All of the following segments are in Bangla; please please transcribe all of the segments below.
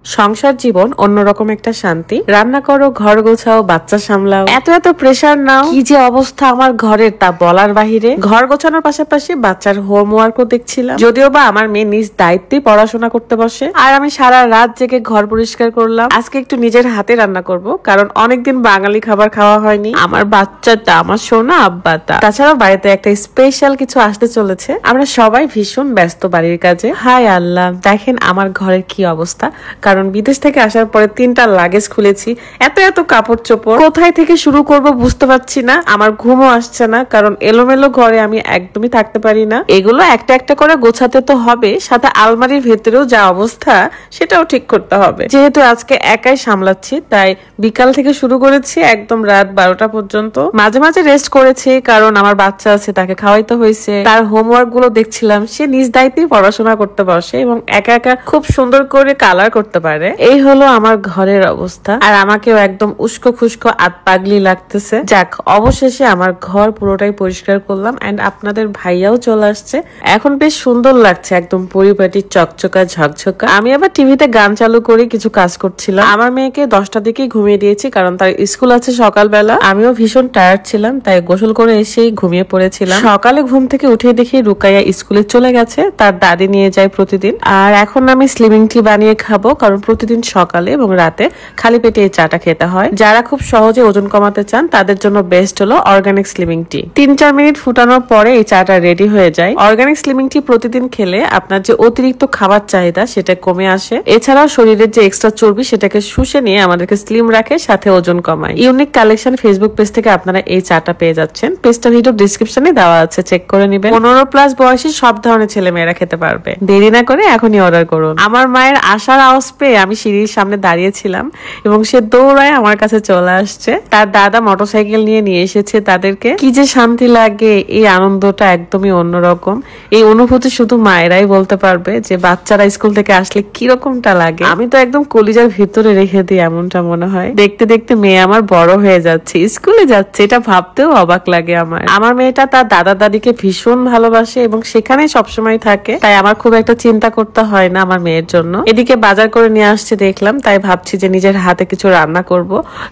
সংসার জীবন অন্যরকম একটা শান্তি। রান্না করো, ঘর গোছাও, বাচ্চা সামলাও, এত এত প্রেসার নাও, কি যে অবস্থা আমার ঘরের তা বলার বাহিরে। ঘর গোছানোর পাশাপাশি বাচ্চার হোমওয়ার্কও দেখছিলাম, যদিও বা আমার মেয়ে নিজ দায়িত্বে পড়াশোনা করতে বসে, আর আমি সারা রাত জেগে ঘর পরিষ্কার করলাম। আজকে একটু নিজের হাতে রান্না করব, কারণ অনেকদিন বাঙালি খাবার খাওয়া হয়নি। আমার বাচ্চাটা, আমার সোনা আব্বাটা, তাছাড়াও বাড়িতে একটা স্পেশাল কিছু আসতে চলেছে। আমরা সবাই ভীষণ ব্যস্ত বাড়ির কাজে। হায় আল্লাহ, দেখেন আমার ঘরের কি অবস্থা। কারণ বিদেশ থেকে আসার পরে 3টা লাগেজ খুলেছি, এত এত কাপড় চোপড়, কোথায় থেকে শুরু করব বুঝতে পারছি না। আমার ঘুমও আসছে না, কারণ এলোমেলো ঘরে আমি একদমই থাকতে পারি না। এগুলো একটা একটা করে গোছাতে তো হবে, সাথে আলমারির ভেতরেও যা অবস্থা সেটাও ঠিক করতে হবে। যেহেতু আজকে একাই সামলাচ্ছি, তাই বিকাল থেকে শুরু করেছি একদম রাত 12টা পর্যন্ত। মাঝে মাঝে রেস্ট করেছি, কারণ আমার বাচ্চা আছে, তাকে খাওয়াইতে হয়েছে। তার হোমওয়ার্ক গুলো দেখছিলাম, সে নিজ দায়িত্বেই পড়াশোনা করতে বসে এবং একা একা খুব সুন্দর করে কালার করতে পারে। এই হলো আমার ঘরের অবস্থা, আর আমাকেও একদম উস্কো খুস্কো পাগলি লাগতেছে। যাক, অবশেষে আমার ঘর পুরোটাই পরিষ্কার করলাম, এন্ড আপনাদের ভাইয়াও চলে আসছে। এখন বেশ সুন্দর লাগছে, একদম পরিপাটি, চকচকা, ঝকঝকা। আমি আবার টিভিতে গান চালু করে কিছু কাজ করছিলাম। আমার মেয়েকে 10টার দিকেই ঘুমিয়ে দিয়েছি, কারণ তার স্কুল আছে সকালবেলা। আমিও ভীষণ টায়ার্ড ছিলাম, তাই গোসল করে এসেই ঘুমিয়ে পড়েছিলাম। সকালে ঘুম থেকে উঠে দেখি রুকাইয়া স্কুলে চলে গেছে, তার দাদি নিয়ে যায় প্রতিদিন। আর এখন আমি স্লিমিং টি বানিয়ে খাবো, কারণ প্রতিদিন সকালে এবং রাতে খালি পেটে এই চাটা খেতে হয়। যারা খুব সহজে ওজন কমাতে চান তাদের জন্য বেস্ট হলো অর্গানিক স্লিমিং টি। 3-4 মিনিট ফুটানোর পরে এই চাটা রেডি হয়ে যায়। অর্গানিক স্লিমিং টি প্রতিদিন খেলে আপনার যে অতিরিক্ত খাবার চাহিদা সেটা কমে আসে। এছাড়াও শরীরের যে এক্সট্রা চর্বি সেটাকে শুষে নিয়ে আমাদেরকে স্লিম রাখে, সাথে ওজন কমায়। ইউনিক কালেকশন ফেসবুক পেজ থেকে আপনারা এই চাটা পেয়ে যাচ্ছেন। পেজটা ভিডিও ডিসক্রিপশনে দেওয়া আছে, চেক করে নেবেন। 15+ বয়সী সব ধরনের ছেলে মেয়েরা খেতে পারবে। দেরি না করে এখনই অর্ডার করুন। আমার মায়ের আসার আওয়াজ পেয়ে আমি সিঁড়ির সামনে দাঁড়িয়েছিলাম এবং সে দৌড়ায় আমার কাছে চলে আসছে। তার দাদা মোটরসাইকেল নিয়ে এসেছে তাদেরকে। কি যে শান্তি লাগে, এই আনন্দটা একদমই অন্যরকম। এই অনুভূতি শুধু মায়েরাই বলতে পারবে, যে বাচ্চারা স্কুল থেকে আসলে কিরকমটা লাগে। আমি তো একদম কলিজার ভিতরে রেখে দিই, এমনটা মনে হয়। দেখতে দেখতে মেয়ে আমার বড় হয়ে যাচ্ছে, স্কুলে যাচ্ছে, এটা ভাবতেও অবাক লাগে আমার। আমার মেয়েটা তার দাদা দাদিকে ভীষণ ভালোবাসে এবং সেখানেই সবসময় থাকে, তাই আমার খুব একটা চিন্তা করতে হয় না আমার মেয়ের জন্য। এদিকে বাজার করে নিয়ে আসছে দেখলাম, তাই ভাবছি যে নিজের হাতে কিছু রান্না করব,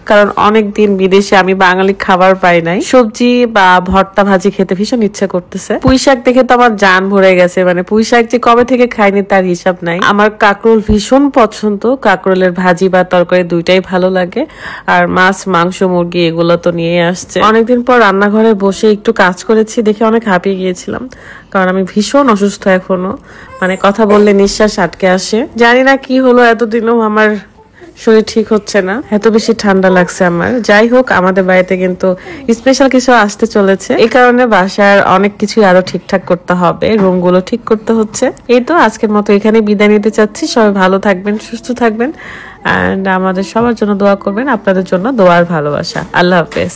কারণ অনেক দিন বিদেশে আমি বাঙালি খাবার পাই নাই। সবজি বা ভর্তা ভাজি খেতে ভীষণ ইচ্ছা করতেছে। পুঁই শাক দেখে তো আমার জান ভরে গেছে, মানে পুঁই শাক যে কবে থেকে খাইনি তার হিসাব নাই। আমার কাঁকরোল ভীষণ পছন্দ, কাঁকরোলের ভাজি বা তরকারি দুইটাই ভালো লাগে। আর মাছ, মাংস, মুরগি এগুলো তো নিয়ে আসছে। অনেকদিন পর রান্নাঘরে বসে একটু কাজ করেছি, দেখে অনেক হাঁপিয়ে গিয়েছিলাম, কারণ আমি ভীষণ অসুস্থ এখনো। মানে কথা বললে নিঃশ্বাস আটকে আসে। জানি না কি হলো, এতদিনও আমার শরীর ঠিক হচ্ছে না, এত বেশি ঠান্ডা লাগছে আমার। যাই হোক, আমাদের বাড়িতে কিন্তু স্পেশাল কিছু আসতে চলেছে, এই কারণে বাসার অনেক কিছু আরো ঠিকঠাক করতে হবে, রুম গুলো ঠিক করতে হচ্ছে। এই তো আজকের মতো এখানে বিদায় নিতে চাচ্ছি। সবাই ভালো থাকবেন, সুস্থ থাকবেন, এন্ড আমাদের সবার জন্য দোয়া করবেন। আপনাদের জন্য দোয়ার ভালোবাসা। আল্লাহ হাফেজ।